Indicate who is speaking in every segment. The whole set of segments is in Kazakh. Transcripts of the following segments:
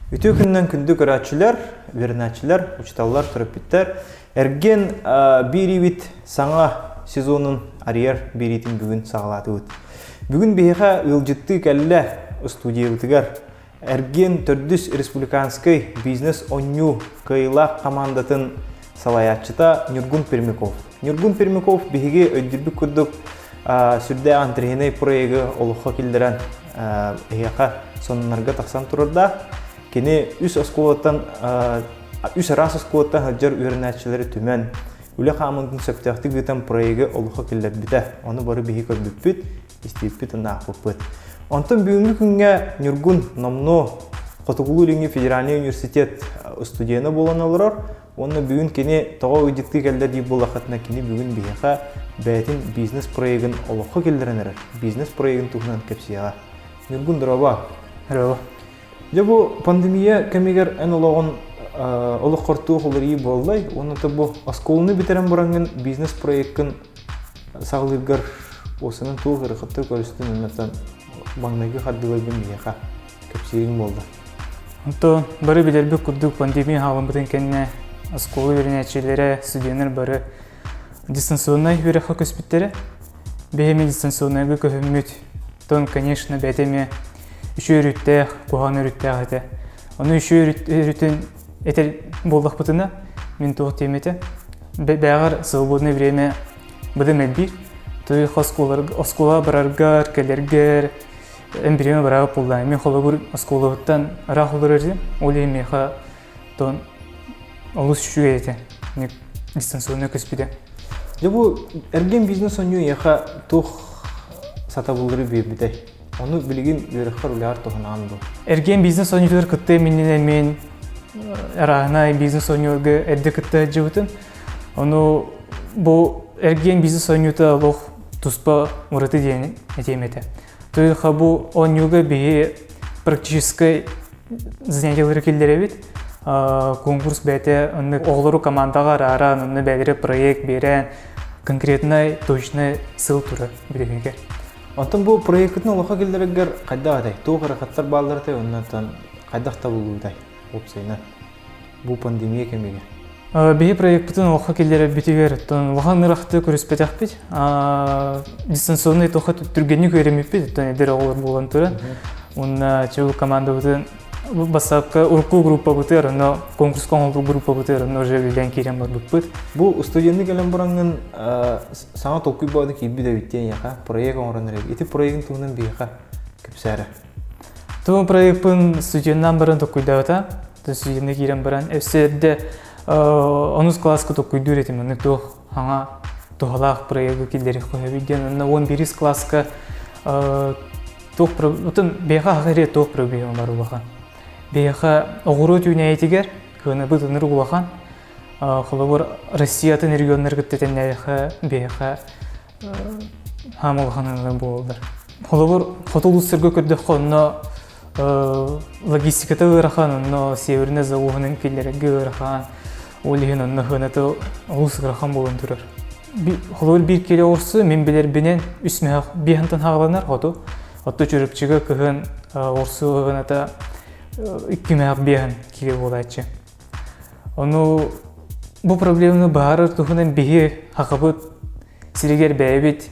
Speaker 1: Үтө күннен күнді көрәтшілер, вернәтшілер, учталлар тұрып біттер. Әрген бейребет саңа сезонын арияр бейретін бүгін сағалаты өт. Бүгін бейға үлжітті кәлі студия өтігер. Әрген түрдіс республиканскай бизнес оню кайлақ командатын салаятчыта Нюргун Пермяков. Нюргун Пермяков бейге өйдірбі күрдік сүрді антрейнай проегі олыққа келдірен бейға сонынарға тақсан тұрырда. Кені үс арас осколаттан ғаджар үйрінәтшілері түмен. Үлі қамындың сөптіяқты ғытан проегі олыққа келдер біті. Оны бары бейге көрбіппіт, істейіппіт, нақпыппыт. Онтан бүгінгі күнге Нюргун Номно Қотығылу Ленге Федеральный университет студияны болан алырар. Оны бүгін кені тоға өйдетті келдер дейіп болақатына кені бүгін бейға бәйтін бизнес проегін олыққа келдерін әрір. Бизнес проегін тұғынан кәпсияға. Нюргун дұраба.
Speaker 2: Дұраба.
Speaker 1: Бұл пандемия кәмегер ән олығын олық қортуы қолыр ей болдай. Оны бұл асколыны бітерен бұраңын бизнес проекін сағылырғар осының тұл ғырықытты көрістің үметтен баңнайғы қаддылайдың бейға көпсерін болды.
Speaker 2: Онто бары білербі күрдік пандемия ғалым бұтын кәніне асколы вернәтшілері, студенттер бары дистанционный вереха көспіттері. Бейеме дистанционныйғы көмет. Тон, конечно, бәйтеме үші үріттәқ, қоған үріттәқ әті. Оны үші үріттен әтер болдық бұтына мен тоқ теметі. Бәғар свободный время бұдым әлбір. Той оскола бараргар, кәлергер, әмбіреме барағы болданы. Мен қолы бұр оскола бұттан арақ олар өрдім. Оле меха тон олыс үшіге әті. Дистанционный көспіде.
Speaker 1: Бұл әрген бизнес өңі еға тоқ сата бұлғыры бейбідай. Оны білген өріққар үләр тоғынаған бұл.
Speaker 2: Әрген бизнес өңілер күтті менен мен арағына бизнес өңілгі әрді күтті әджі Оны бұл әрген бизнес өңілді алуқ тұспа ұрыты дейін әтеметі. Тойға бұл өңілгі бейі практическай занятиялары келдер әбет. Конкурс бәті оғылыру командаға раран, оны бәдері проект берен, конкретный, точный сыл тұры білігеге.
Speaker 1: Онтан бұл проекттің олыққа келдерігер қайда ғадай? Тоғы рақаттар балдырдай, оннан қайдақта болудай опсайна. Бұл пандемия кәмеге.
Speaker 2: Бейі проекттің олыққа келдері бітігер. Оған ырақты көріспетек бет. Дистанционный тоқы түргені көремеп бет. Әдер оғылыр болған тұры. Онна чөгі команда бұтын басапқа ұрқу группа бұтыр, конкурсқа олды группа бұтыр, уже білен керем бар бұт.
Speaker 1: Бұл студенті кәлем бұраңын саңа толқүй бауды кейбі де өттен яға, проект оңырын әрек. Еті проектің тұғынан бейға көпсәрі?
Speaker 2: Тұғын проектің студенттен бұрын толқүйда өта, студенті керем бұрын. Әпсерді 10 классқа толқүйді өретім, оны тұға тұғалақ проекті келдері қойы бейден. 11 классқа бейға ағырет тоқ проблема бар ұлақан. Бейға оғыру түйіне әйтігер, көні бұтыныр ұлақан. Қолы бұр Россиятын регионлар күттетен бейға хамылғаныңы болдыр. Қолы бұр қотылыстырғы көрді қонына логистикаты ғырақан, онына северіне зауғының келдерігі ғырақан, олығын онына ғынаты ұлыс ғырақан болын тұрыр. Қолы бұр бір келе орсы мен білер бенен үсме бейхантан хағаланар қоту. Отты жүріпчігі күхін орсы ғынаты 2 мәғ бейхін келе болайчы. Оны бұл проблеманы бағарыр тұғынан бейі хақыбыт сирегер бәйбет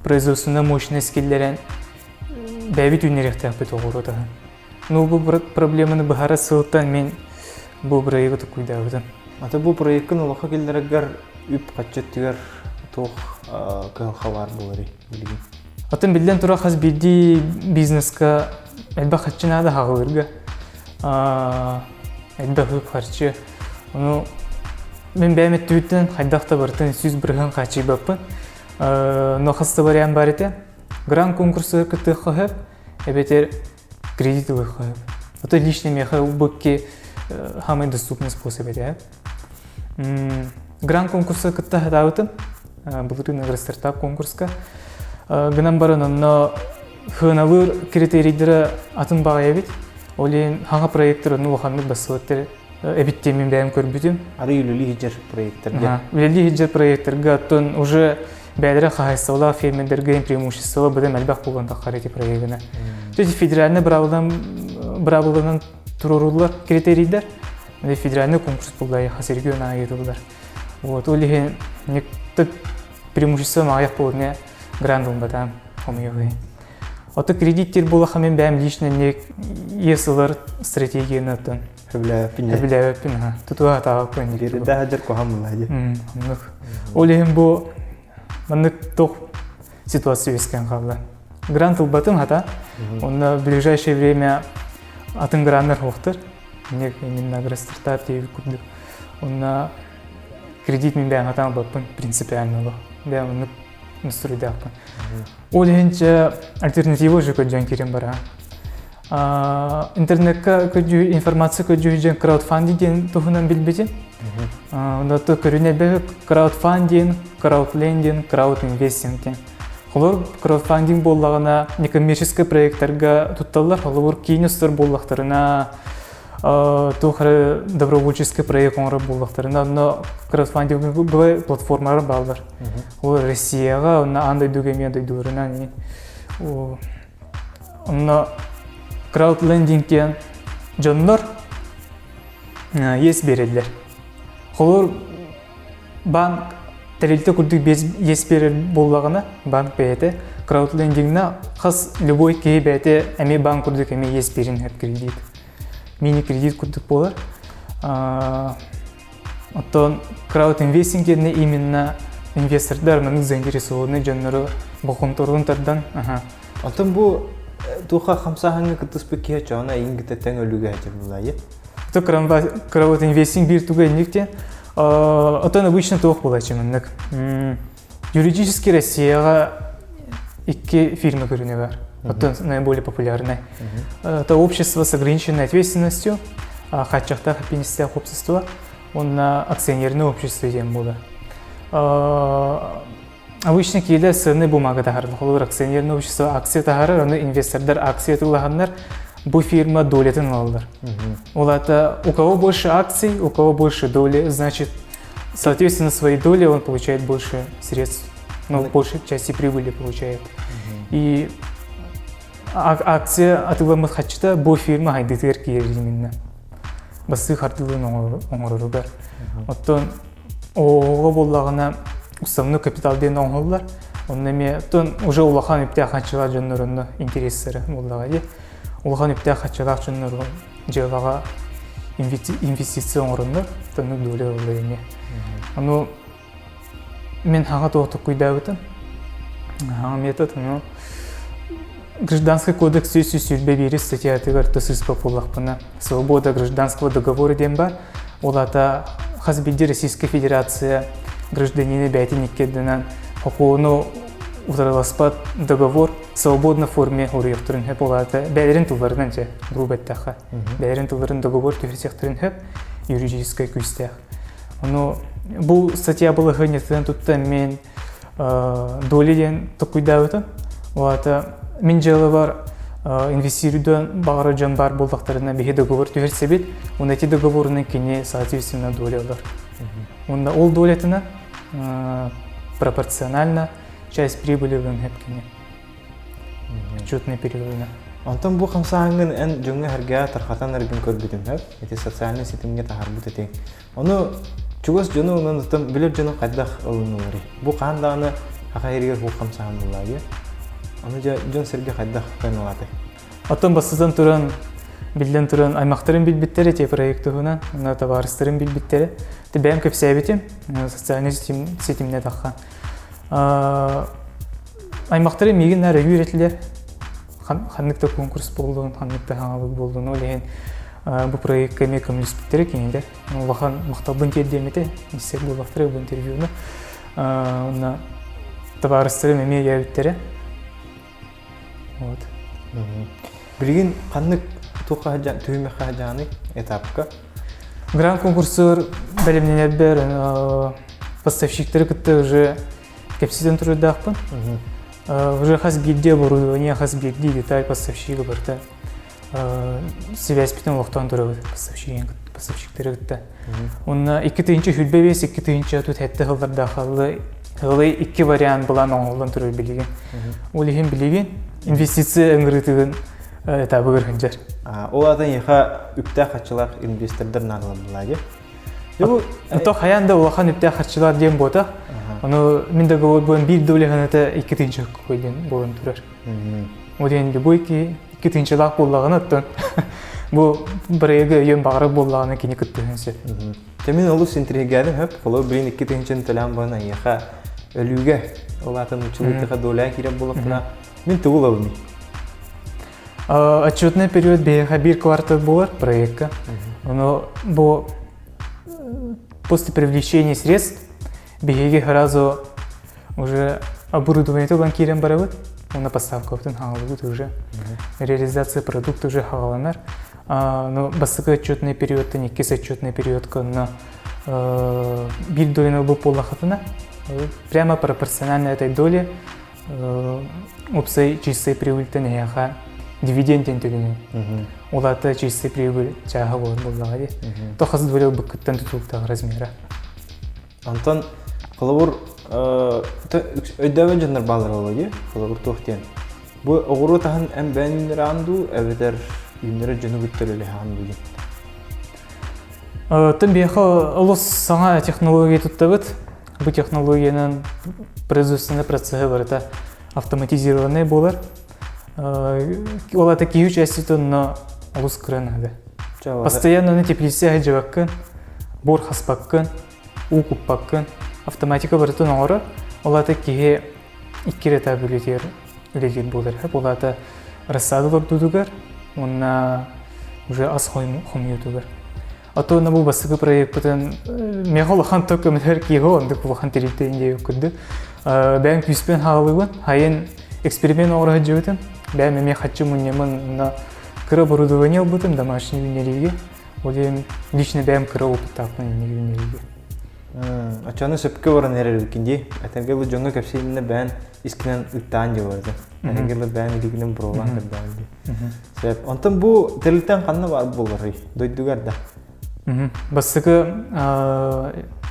Speaker 2: производствына мощный скеллерен бәйбет үнеректен бет оғыр отағын. Бұл проблеманы бағары сылттан мен бұл проекті көйді өтін.
Speaker 1: Аты бұл проекттің олыққа келдерігер үп қатчеттігер тоқ көлхалар болары білген.
Speaker 2: Атын білден тұра қаз білді бизнесқа әлбә қатчына да хағылырға. Әлбә ғып қарчы. Мен бәйметті өттен қайдақта бартын сүз бірген қачы баппын. Но қасты бариян бар еті. Гран конкурсы күтті қойып, әбетер кредит ұлы қойып. Это личный меха бұкке хамай доступный способ еті. Гран конкурсы күтті ғадауытым. Бұлырын ғыр стартап конкурска. Гынан барын онна хынавыр критерийдері атын баға ебет. Олен хаңа проекттері ұлғанды басылаттыр әбіттемен бәйім көрбітім.
Speaker 1: Ары үлілі хиджер проекттерге.
Speaker 2: Үлілі хиджер проекттерге аттын уже бәдірі қағайсаула фермендерге преимуществолы бұдым әлбәқ болғанда қареті проектіні. Төте федеральны бір абылдан турурулар критерийдер. Федеральный конкурс булдай хасыргы нагидулар. Вот олиген некто преимущество маяк полне грандун батам хомьёвый. Оты кредиттер була хамен бәм лично не есылар стратегияны тон. Хәбләп пинга. Тутуа та пен.
Speaker 1: Бердә хәдер кохам булады.
Speaker 2: Олиген бу мандык тох ситуация искән халла. Грант батым хата. Он в ближайшее время атын граннер хохтер. Мне именно грастартап и куды. Он на кредит ми бәм хата бапын принципиально. Бәм настройдап. Олиген альтернатива же көҗән кирен бара. Интернетка көҗү информация көҗү җен краудфандинг туһунан билбете. Онда то көрүнә бе краудфандинг, краудлендинг, краудинвестинг. Холор краудфандинг боллагына некоммерческий проектларга тутталар, холор кинестер боллактарына тухры добровольческий проект оңры боллактарына, но краудфандинг бу платформалар балдар. Ол Россияга онда андай дүгеме дойдурына ни. Онда краудлендингке жоннор ес берелер. Холор банк тәрелті күрдік ес берер боллағына банк бәйті краудлендингна қас любой кей бәйті әме банк күрдік әме ес берін әп кредит. Мини кредит күрдік болар. Оттон краудинвестингеріне именно инвестордар мұның заинтересованы жоннары бұқынторғын тардан.
Speaker 1: Оттон бұл туха хамсаханга кытыспы кия чана ингите тең өлүгө айтып булай.
Speaker 2: То краудинвестинг бир туга никте. Оттон обычно тох булай чемнек. Юридически Россияга икки фирма көрүнө бар. Оттон наиболее популярный. Это общество с ограниченной ответственностью, хатчахта хапинистия общества, он на акционерное общество дем булды. Обычно кейде сырны бумага тахар. Холор акционерное общество акция тахар, аны инвестордар акция тулаханнар, бу фирма долетін алдар. Олата у кого больше акций, у кого больше доли, значит, соответственно, своей доли он получает больше средств, но больше части прибыли получает. И акция атыламыз хатчыта бу фирма хайдытыр киердиминна. Басы хартылын оңырырыгар. Оттон оға боллағына уставный капитал ден оңғылдар. Оннаме тон уже улахан үпте хатчылар жоннорунны интерессері боллаға де. Улахан үпте хатчылар жоннорун жылаға инвестиция оңырындар, тоны доли олайыне. Ану мен хаға тоғытық күйдәуітім. Хаға метод, Гражданский кодекс сүйбе бері статьятығыр тысыз популақпына. Свобода гражданского договора дем бар. Олата хазбиди Российская Федерация гражданины бәйтінеккедінен құқуыны ұтарыласпат договор свободна форме ұрияқтырын хеп олата бәлерін тұларынан жа грубеттаға. Бәлерін тұларын договор түйірсектірін хеп юридическая күстәқ. Бұл статья бұл ғынеттен тұтта мен долиден тұқуйдауыты. Олата мен жылы бар инвестируйден бағыры жан бар болдақтарына бейі договор түйірсе бет, он эти договорының кене соответственно долялар. Онда ол долетіна пропорционально часть прибыли в хепкене. Четный периодына.
Speaker 1: Антон бұл қамсағыңын ән жоңы әрге тарқатан әрген көрбедім әп, әте социальный сетімге тахарбыт етең. Оны чугас жоны онын ұтым білер жоны қайдақ ұлынылары. Бұл қандағыны ақа ергер бұл қамсағын бұллағы. Оны жон серге қайдақ қайналады.
Speaker 2: Атын басыдан тұран, білден тұран аймақтарын білбіттері те проекті ғынан, товарыстарын білбіттері. Бәм көп сәбетім, социальный сетіміне таққан. Аймақтары меген әрі үйретілер. Ханнықта конкурс болдың, ханнықта хаңалық болдың. Олеген бұл проект көмек көміліспіктері кенелер. Олақан мақталбын кердеметі, несек болақтыры бұл интервьюны. Товарыстары мәме әуіттері.
Speaker 1: Білген қаннық түйімі қағажаны этапқа?
Speaker 2: Гран конкурсыр бәлемнен әбір поставщиктері күтті уже кәпсиден тұрды ақпын. Уже хазбирде оборудование, хазбирде деталь поставщигі барды. Связь бітін олықтан тұрды поставщиктері күтті. Оны 2-түйінші хүлбе бес, 2-түйінші түт әтті ғылдарда қалы. Ғылай 2 вариант бұлан оңғылдан тұрды білеген. Ол еген білеген инвестиция өңірітігін этабы көргөнжер.
Speaker 1: Ол атын яха үптә хатчылар инвестордар надылы булади. Бу
Speaker 2: То хаянда улахан үптә хатчылар дем бота. Аны миндә гөр бир дөлегән әтә 2-нче койдын болын турар. Оден бу 2-нче лак буллаган аттан. Бу бирәгә йөн багыры буллаганы кини көттәнсә.
Speaker 1: Темин олус интригәдем һәп, фоло бин 2-нче теләм бана яха өлүгә. Ол атын учулыкка доля кирәк булып тора. Мин тугылабым.
Speaker 2: Отчетный период беха бир квартал булар проектка. Но бу после привлечения средств беге сразу уже оборудование то банкирен барабыт. На поставку оптын хагалбыт уже. Реализация продукта уже хагаланар. Но басыка отчетный период, не кис отчетный период на бир долина бу полахатына. Прямо пропорционально этой доле опсай чистый прибыль-то не яха дивиденден төлөнө. Улата чистый прибыль чага боллагы. То хас доле быкыттан тутуктагы размера.
Speaker 1: Антон кылыбыр өйдөбөн жандар балдар болду, кылыбыр токтен. Бу огуру таһын эм беннер анду эбедер юннер жөнү бүттөлө хан бугу.
Speaker 2: Тем беха олос саңа технология туттабыт. Бу технологиянын производственный процессы бар, это автоматизированный болар. Олата кию части на олус кранады. Постоянно на теплисе жабаккан, бор хаспаккан, укуппаккан, автоматика бар то нора. Олата кие иккирета бүлетер үлегер болар. Олата рассадылар дудугар, онна уже ас хомьютугар. А то на бу басыгы проекттен мехол хан только мер киго андык бу хан теритенде өкүдү. Бәм күспен халыгын хайын эксперимент орага жөтөн. Бәм ме хатчы муннемын на кыра оборудование бутым домашний винериге. Одем лично бәм кыра опытапны винериге.
Speaker 1: Ачаны сөпкө баран эрер икинди. Атангелы жоңга кепсилине бән искинен ыттан жыбарды. Атангелы бән илигинен бурулан кырданды. Сеп, онтон бу терилтен канна бар болары. Дойдугарда.
Speaker 2: Басыгы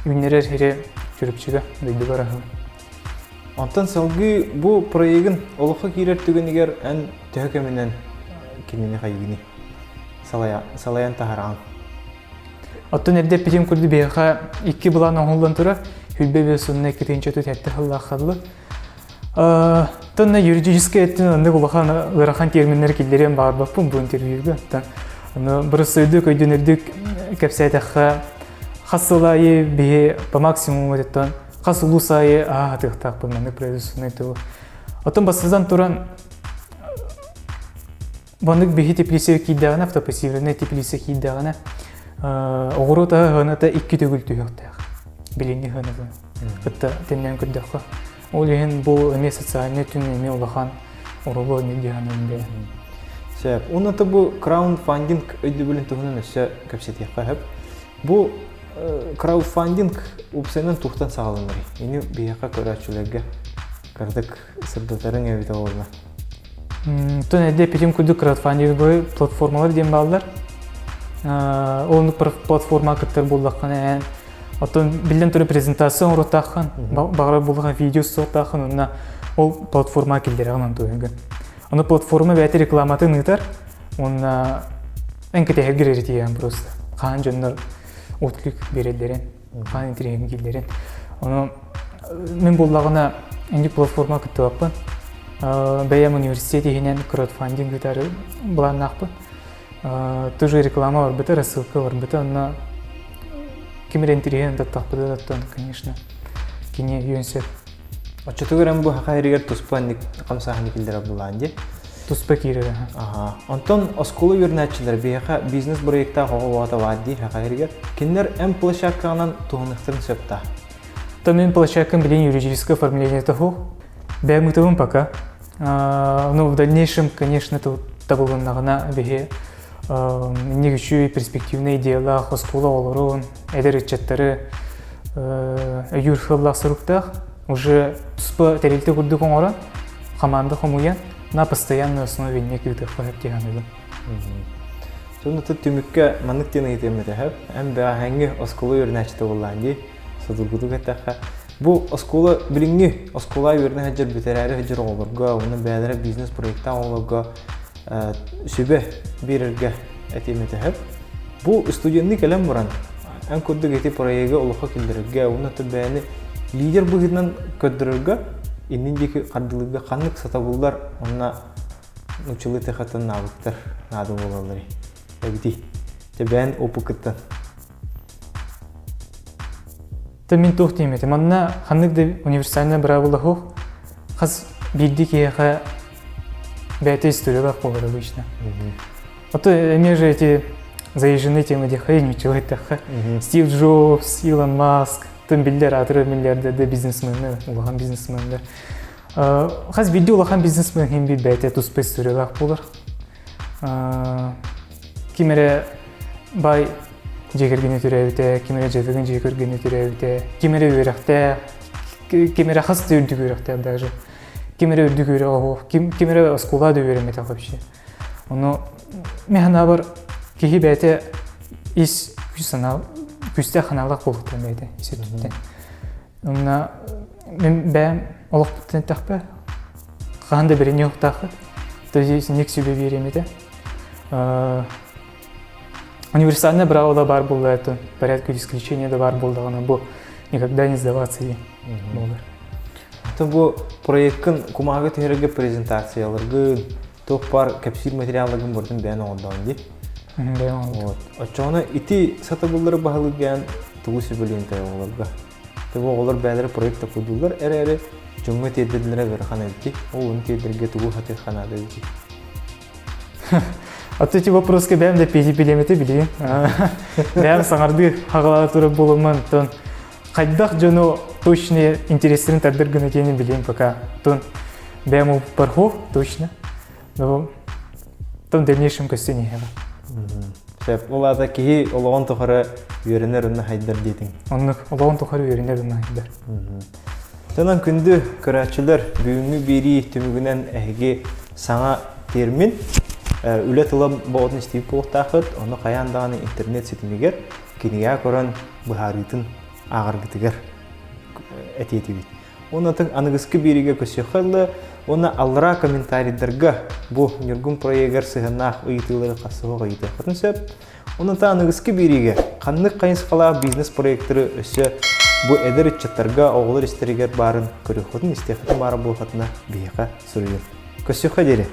Speaker 2: винерер хере жүрүпчүгө дойдугар ахы.
Speaker 1: Антон салгы бу проектин олуха кирер түгөнигер эн төһөкөмүнөн кинени кайгыны. Салаян тахаран.
Speaker 2: Оттон эрде пидим курду беха 2 булан оңолдон тура хүлбебе сунна 2-нче төтәтте халлахадлы. Тонна юридический эттин анда булахан ырахан терминдер килдерен бар баппын бу интервьюга. Но бросойдук өйдөнөрдүк кепсайтаха хасылайы бе по максимуму эттен хасылу сайы атыктак булманы производственный то. Оттон басыздан туран бандык бе теплисе киддагана автопассивный теплисе киддагана огорота ханата 2 төгүл түйөктөк. Билинги ханата. Кытта теннен күддакка. Ол ен бу эме социальный түн эме улахан орого не дигәнендә.
Speaker 1: Сеп, уната бу краундфандинг өйдөбүлен тугунан өсө кепсет якка хеп. Бу краундфандинг упсенен тухтан сагалыныр. Эни бияка көрөчүлөргө кырдык сырдатарын эбите болду.
Speaker 2: Тон эде пидим күдү краудфандинг платформалар дем балдар. Оны платформа кыттар болдаккан. Отон билден туры презентация оротакхан, багыра булган видео сотакхан, онна ол платформа килдерген туйган. Аны платформа бәте рекламатын ытар, онна энкете хергер тиген просто. Хан жоннор отклик берелдерен, хан интернет килдерен. Аны мен буллагына энди платформа кыттаппын. Бәям университети хенен краудфандинг ытары буланакпын. Тоже реклама бар бите, рассылка бар бите, онна кемер интернет таттаппыды даттан, конечно. Кине юнсет.
Speaker 1: Очотугерен бу хакайригер туспанник камсахани килдер буланди.
Speaker 2: Туспа кире.
Speaker 1: Антон осколу юрначылар бияка бизнес проекта хогоата вадди хакайригер. Киндер эм площадканан тугунуктарын сөпта.
Speaker 2: Мен площадкам билен юридическое оформление того. Бәм итабым пока. Но в дальнейшем, конечно, табылганнагына беге негичүү перспективный идеялар оскола олорун, эдеречеттери юрхыллах сыруктах. Уже туспа терилте курдук оңора, команда хомуян на постоянной основе неких проектов.
Speaker 1: Сонда түмүккө манык тени этемете хеп, эм баа ханги оскола юрначты болланди, содургуду гатаха. Бу оскола билинги, оскола юрна хаҗыр битерәре хаҗыр олорга, уны бәдәре бизнес проектта олорга, Sübe birerge etimetehep. Bu stüdyenni kelem buran. En kötü geti proyege oluqa kildirge, onu tabiani lider bu hidan ködürge, indiki qardılıga qanlık satabullar ona uçulu tehatan nabıktır, nadı olalları. Tabii tabian opukıttan.
Speaker 2: Мен тух тиймете. Манна ханнык да универсальна бравыла хох. Хаз билдик еха бәте история болар обычно. А то они же эти заезжены темы дихайни человек таха. Стив Джобс, Илон Маск, там миллиардер, миллиардер бизнесмены, улахан бизнесменler. Хаз билди улахан бизнесмен хим бит бәте тус история болар. Кимере бай жегергени түрәбите, кимере жебеген жегергени түрәбите, кимере үрәхтә, кимере хас үрдүк үрәхтә даже. Кимере үрдүк үрәхо, кимере скула да үрәмәтә вообще. Оно механа бар кихи бәте ис күсана, күстә ханалак булган бәте, исәттә. Онна мен бәм алып биттен тахпа. Ханда берене юктахы. То есть ник себе беремәтә. Универсальная бравода бар было, это порядка исключения да бар было, но бу никогда не сдаваться и было.
Speaker 1: Это бу проекттин кумагы терге презентацияларгы, тох пар капсир материаллагын бурдун бән олдан ди. Вот. Ачана ити сатабуллары баһалыган тугусы беленте оларга. Тебо олар бәләре проектта кудулар, эре жөңгө тедиләре берхан эти. Ол ун тедилге тугу хатыр ханада ди.
Speaker 2: А то эти вопросы бәм да педи-пелеметі білейін. Бәм саңарды хағалары тұрып болымын. Тон қайдақ жону точно интерестерін тәрдіргін екенін білейін пока. Тон бәм ол пархов точно. Но тон дальнейшем көстен ехеға.
Speaker 1: Сәп, олада кейі олағын тұқары үйерінер үнні хайдар дейтін.
Speaker 2: Онық олағын тұқары үйерінер үнні хайдар.
Speaker 1: Тонан күнді көрәтшілер бүгінгі бері түмігінен әйге саңа термин үлет ұлы бағытын істейіп болықтақыт, оны қаяндағаны интернет сетімегер, кенеге көрін бұхаритын ағырғытығыр әтеті бейт. Оны анығысқы береге көсе қылы, оны алыра комментарийдерге бұл нүргін проегер сығынақ ұйытылығы қасығы ұйыты қытын сөп. Оны анығысқы береге қанлық қайынсқалақ бизнес проекттері өсі бұл әдір үтчеттарға оғылыр істерігер барын көрі қытын істеқытын бары бұл қытына бейіға сүрейін. Көсе қадері.